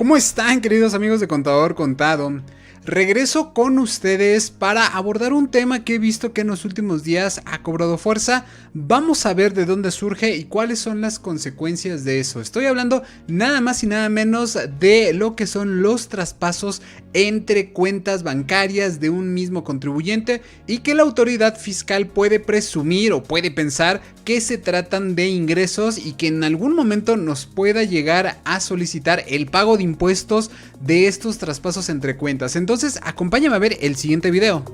¿Cómo están, queridos amigos de Contador Contado? Regreso con ustedes para abordar un tema que he visto que en los últimos días ha cobrado fuerza. Vamos a ver de dónde surge y cuáles son las consecuencias de eso. Estoy hablando nada más y nada menos de lo que son los traspasos entre cuentas bancarias de un mismo contribuyente y que la autoridad fiscal puede presumir o puede pensar que se tratan de ingresos y que en algún momento nos pueda llegar a solicitar el pago de impuestos de estos traspasos entre cuentas. Entonces, acompáñame a ver el siguiente video.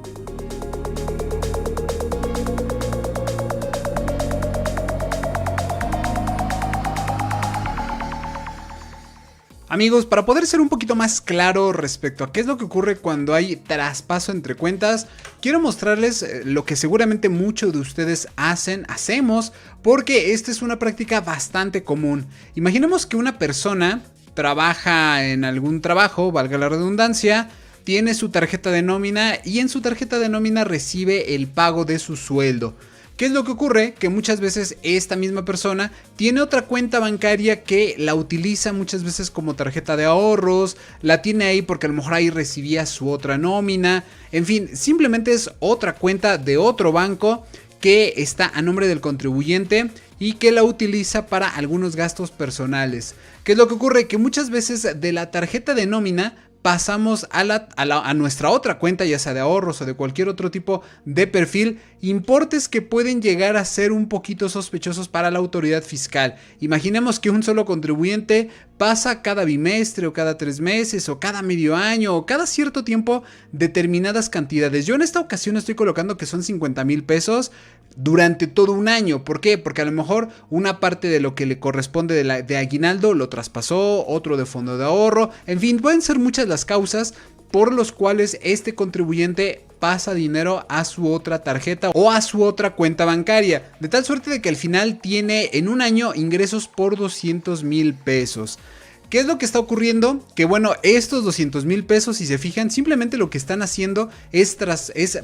Amigos, para poder ser un poquito más claro respecto a qué es lo que ocurre cuando hay traspaso entre cuentas, quiero mostrarles lo que seguramente muchos de ustedes hacemos, porque esta es una práctica bastante común. Imaginemos que una persona trabaja en algún trabajo, valga la redundancia, tiene su tarjeta de nómina y en su tarjeta de nómina recibe el pago de su sueldo. ¿Qué es lo que ocurre? Que muchas veces esta misma persona tiene otra cuenta bancaria que la utiliza muchas veces como tarjeta de ahorros, la tiene ahí porque a lo mejor ahí recibía su otra nómina, en fin, simplemente es otra cuenta de otro banco que está a nombre del contribuyente y que la utiliza para algunos gastos personales. ¿Qué es lo que ocurre? Que muchas veces de la tarjeta de nómina pasamos a nuestra otra cuenta, ya sea de ahorros o de cualquier otro tipo de perfil, importes que pueden llegar a ser un poquito sospechosos para la autoridad fiscal. Imaginemos que un solo contribuyente pasa cada bimestre o cada 3 meses o cada medio año o cada cierto tiempo determinadas cantidades. Yo en esta ocasión estoy colocando que son 50,000 pesos durante todo un año. ¿Por qué? Porque a lo mejor una parte de lo que le corresponde de aguinaldo lo traspasó, otro de fondo de ahorro, en fin, pueden ser muchas las causas por los cuales este contribuyente pasa dinero a su otra tarjeta o a su otra cuenta bancaria, de tal suerte de que al final tiene en un año ingresos por 200,000 pesos. ¿Qué es lo que está ocurriendo? Que bueno, estos 200,000 pesos, si se fijan, simplemente lo que están haciendo es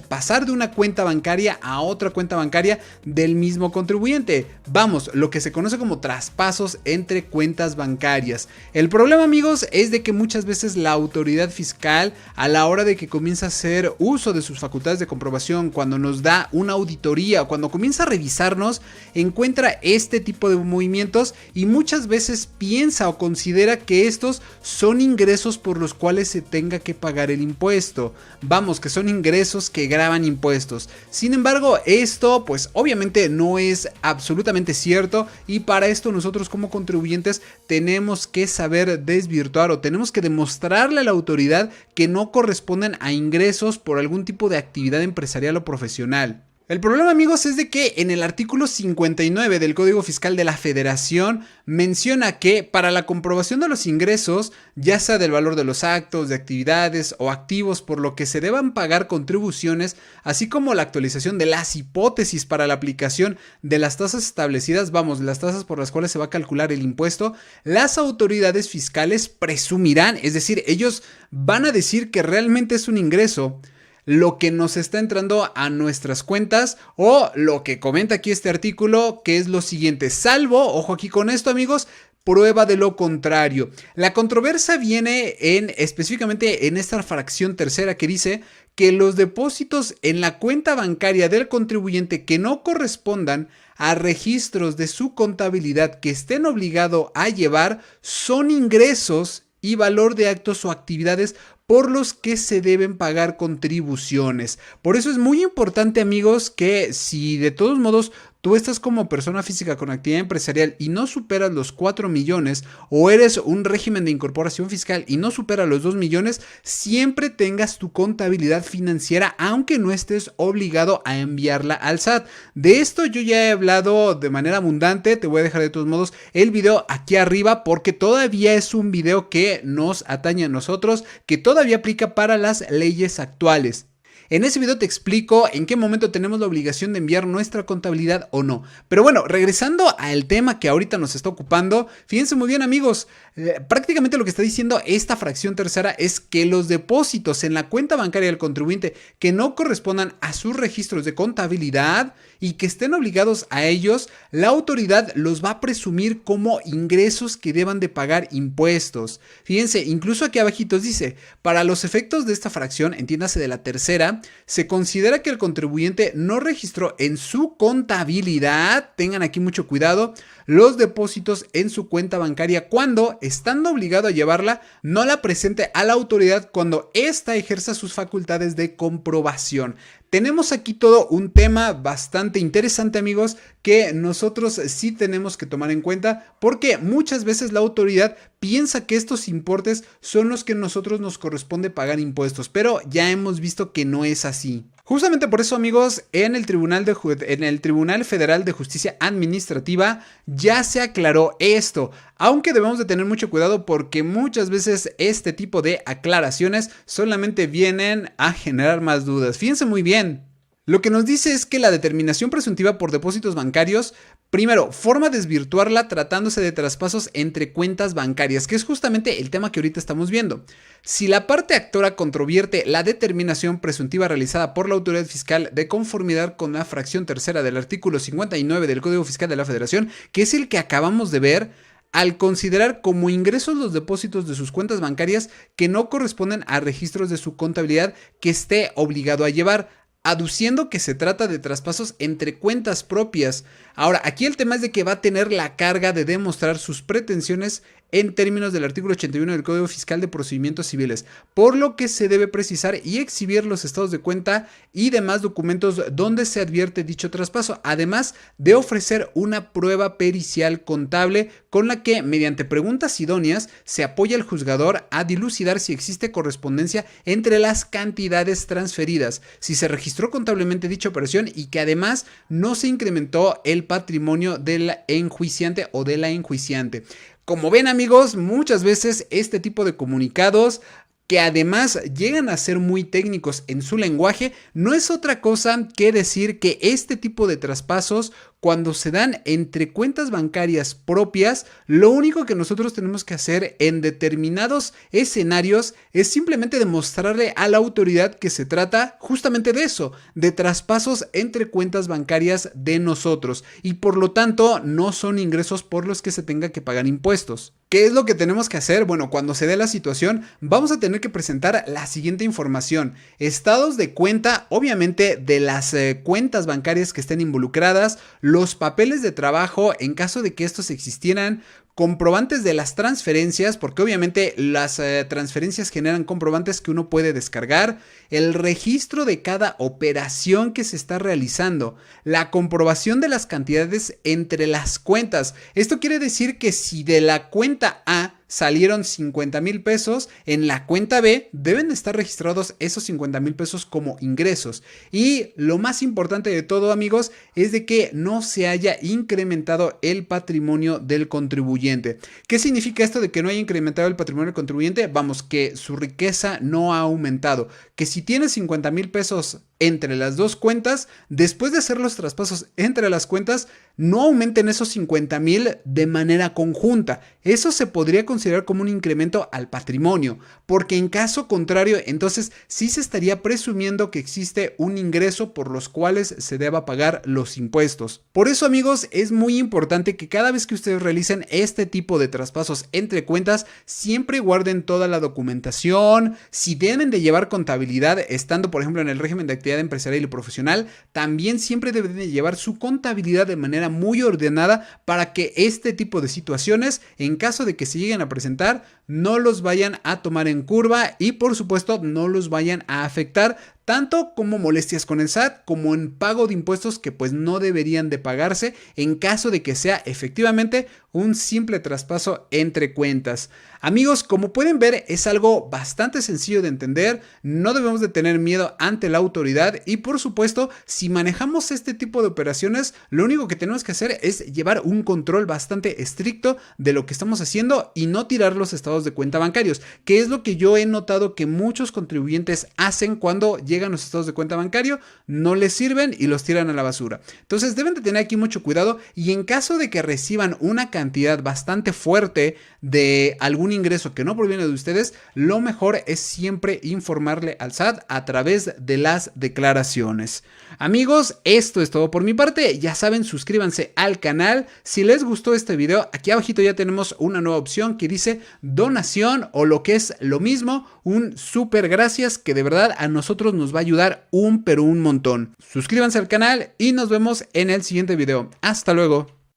pasar de una cuenta bancaria a otra cuenta bancaria del mismo contribuyente. Vamos, lo que se conoce como traspasos entre cuentas bancarias. El problema, amigos, es de que muchas veces la autoridad fiscal, a la hora de que comienza a hacer uso de sus facultades de comprobación, cuando nos da una auditoría o cuando comienza a revisarnos, encuentra este tipo de movimientos y muchas veces piensa o considera que estos son ingresos por los cuales se tenga que pagar el impuesto. Vamos, que son ingresos que gravan impuestos. Sin embargo, esto pues obviamente no es absolutamente cierto y para esto nosotros como contribuyentes tenemos que saber desvirtuar o tenemos que demostrarle a la autoridad que no corresponden a ingresos por algún tipo de actividad empresarial o profesional. El problema, amigos, es de que en el artículo 59 del Código Fiscal de la Federación menciona que para la comprobación de los ingresos, ya sea del valor de los actos, de actividades o activos por lo que se deban pagar contribuciones, así como la actualización de las hipótesis para la aplicación de las tasas establecidas, vamos, las tasas por las cuales se va a calcular el impuesto, las autoridades fiscales presumirán, es decir, ellos van a decir que realmente es un ingreso lo que nos está entrando a nuestras cuentas o lo que comenta aquí este artículo, que es lo siguiente: salvo, ojo aquí con esto, amigos, prueba de lo contrario. La controversia viene específicamente en esta fracción tercera que dice que los depósitos en la cuenta bancaria del contribuyente que no correspondan a registros de su contabilidad que estén obligados a llevar son ingresos y valor de actos o actividades por los que se deben pagar contribuciones. Por eso es muy importante, amigos, que si de todos modos tú estás como persona física con actividad empresarial y no superas los 4 millones o eres un régimen de incorporación fiscal y no superas los 2 millones, siempre tengas tu contabilidad financiera aunque no estés obligado a enviarla al SAT. De esto yo ya he hablado de manera abundante, te voy a dejar de todos modos el video aquí arriba porque todavía es un video que nos atañe a nosotros, que todavía aplica para las leyes actuales. En ese video te explico en qué momento tenemos la obligación de enviar nuestra contabilidad o no. Pero bueno, regresando al tema que ahorita nos está ocupando, fíjense muy bien amigos, prácticamente lo que está diciendo esta fracción tercera es que los depósitos en la cuenta bancaria del contribuyente que no correspondan a sus registros de contabilidad y que estén obligados a ellos, la autoridad los va a presumir como ingresos que deban de pagar impuestos. Fíjense, incluso aquí abajito dice, para los efectos de esta fracción, entiéndase de la tercera, se considera que el contribuyente no registró en su contabilidad, tengan aquí mucho cuidado, los depósitos en su cuenta bancaria cuando, estando obligado a llevarla, no la presente a la autoridad cuando ésta ejerza sus facultades de comprobación. Tenemos aquí todo un tema bastante interesante amigos que nosotros sí tenemos que tomar en cuenta porque muchas veces la autoridad piensa que estos importes son los que a nosotros nos corresponde pagar impuestos, pero ya hemos visto que no es así. Justamente por eso amigos, en el Tribunal Federal de Justicia Administrativa ya se aclaró esto, aunque debemos de tener mucho cuidado porque muchas veces este tipo de aclaraciones solamente vienen a generar más dudas. Fíjense muy bien. Lo que nos dice es que la determinación presuntiva por depósitos bancarios, primero, forma desvirtuarla tratándose de traspasos entre cuentas bancarias, que es justamente el tema que ahorita estamos viendo. Si la parte actora controvierte la determinación presuntiva realizada por la autoridad fiscal de conformidad con la fracción tercera del artículo 59 del Código Fiscal de la Federación, que es el que acabamos de ver, al considerar como ingresos los depósitos de sus cuentas bancarias que no corresponden a registros de su contabilidad que esté obligado a llevar, aduciendo que se trata de traspasos entre cuentas propias. Ahora, aquí el tema es de que va a tener la carga de demostrar sus pretensiones en términos del artículo 81 del Código Fiscal de Procedimientos Civiles, por lo que se debe precisar y exhibir los estados de cuenta y demás documentos donde se advierte dicho traspaso, además de ofrecer una prueba pericial contable con la que, mediante preguntas idóneas, se apoya al juzgador a dilucidar si existe correspondencia entre las cantidades transferidas, si se registró contablemente dicha operación y que además no se incrementó el patrimonio del enjuiciante o de la enjuiciante. Como ven amigos, muchas veces este tipo de comunicados que además llegan a ser muy técnicos en su lenguaje, no es otra cosa que decir que este tipo de traspasos, cuando se dan entre cuentas bancarias propias, lo único que nosotros tenemos que hacer en determinados escenarios es simplemente demostrarle a la autoridad que se trata justamente de eso, de traspasos entre cuentas bancarias de nosotros y por lo tanto no son ingresos por los que se tenga que pagar impuestos. ¿Qué es lo que tenemos que hacer? Bueno, cuando se dé la situación, vamos a tener que presentar la siguiente información. Estados de cuenta, obviamente, de las cuentas bancarias que estén involucradas, los papeles de trabajo en caso de que estos existieran, comprobantes de las transferencias, porque obviamente las transferencias generan comprobantes que uno puede descargar, el registro de cada operación que se está realizando, la comprobación de las cantidades entre las cuentas. Esto quiere decir que si de la cuenta A salieron 50,000 pesos, en la cuenta B deben estar registrados esos 50,000 pesos como ingresos. Y lo más importante de todo, amigos, es de que no se haya incrementado el patrimonio del contribuyente. ¿Qué significa esto de que no haya incrementado el patrimonio del contribuyente? Vamos, que su riqueza no ha aumentado. Que si tiene 50,000 pesos entre las dos cuentas, después de hacer los traspasos entre las cuentas, no aumenten esos 50,000 de manera conjunta. Eso se podría considerar como un incremento al patrimonio, porque en caso contrario, entonces sí se estaría presumiendo que existe un ingreso por los cuales se deba pagar los impuestos. Por eso, amigos, es muy importante que cada vez que ustedes realicen este tipo de traspasos entre cuentas, siempre guarden toda la documentación. Si deben de llevar contabilidad, estando por ejemplo en el régimen de actividad empresarial y profesional, también siempre deben de llevar su contabilidad de manera muy ordenada para que este tipo de situaciones, en caso de que se lleguen a presentar, no los vayan a tomar en curva y por supuesto no los vayan a afectar tanto como molestias con el SAT como en pago de impuestos que pues no deberían de pagarse en caso de que sea efectivamente un simple traspaso entre cuentas. Amigos, como pueden ver, es algo bastante sencillo de entender, no debemos de tener miedo ante la autoridad y por supuesto, si manejamos este tipo de operaciones, lo único que tenemos que hacer es llevar un control bastante estricto de lo que estamos haciendo y no tirar los estados estados de cuenta bancarios, que es lo que yo he notado que muchos contribuyentes hacen cuando llegan los estados de cuenta bancario, no les sirven y los tiran a la basura. Entonces deben de tener aquí mucho cuidado, y en caso de que reciban una cantidad bastante fuerte de algún ingreso que no proviene de ustedes, lo mejor es siempre informarle al SAT a través de las declaraciones. Amigos, esto es todo por mi parte. Ya saben, suscríbanse al canal. Si les gustó este video, aquí abajito ya tenemos una nueva opción que dice donación, o lo que es lo mismo, un súper gracias, que de verdad a nosotros nos va a ayudar un montón. Suscríbanse al canal y nos vemos en el siguiente video. Hasta luego.